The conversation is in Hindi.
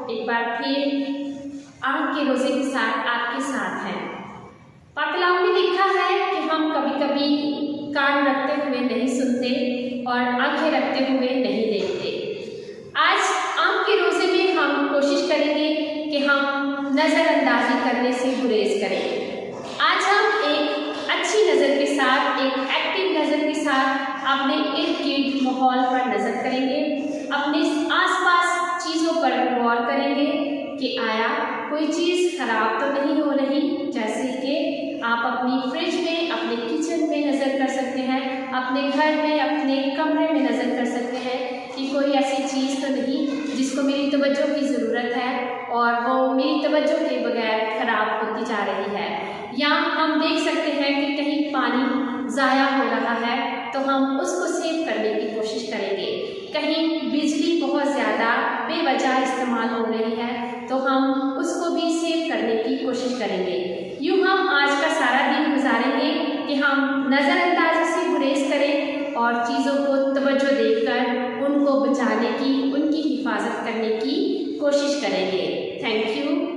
एक बार फिर आम के रोजे के साथ आपके साथ है। पाक कलाम में लिखा है कि हम कभी कभी कान रखते हुए नहीं सुनते और आंखें रखते हुए नहीं देखते। आज आम के रोजे में हम कोशिश करेंगे कि हम नज़रअंदाजी करने से गुरेज करें। आज हम एक अच्छी नज़र के साथ, एक एक्टिव नज़र के साथ अपने इर्द गिर्द माहौल पर नज़र करेंगे, अपने आसपास चीज़ों पर गौर करेंगे कि आया कोई चीज़ खराब तो नहीं हो रही। जैसे कि आप अपनी फ्रिज में, अपने किचन में नज़र कर सकते हैं, अपने घर में, अपने कमरे में नज़र कर सकते हैं कि कोई ऐसी चीज़ तो नहीं जिसको मेरी तवज्जो की ज़रूरत है और वो मेरी तवज्जो के बगैर ख़राब होती जा रही है। या हम देख सकते हैं कि कहीं पानी ज़ाया हो रहा है तो हम उसको सेव करने की कोशिश करेंगे। कहीं बिजली बहुत ज़्यादा बेवजह इस्तेमाल हो रही है तो हम उसको भी सेव करने की कोशिश करेंगे। यूँ हम आज का सारा दिन गुजारेंगे कि हम नज़रअंदाजी से गुरेज करें और चीज़ों को तवज्जो देकर उनको बचाने की, उनकी हिफाजत करने की कोशिश करेंगे। Thank you.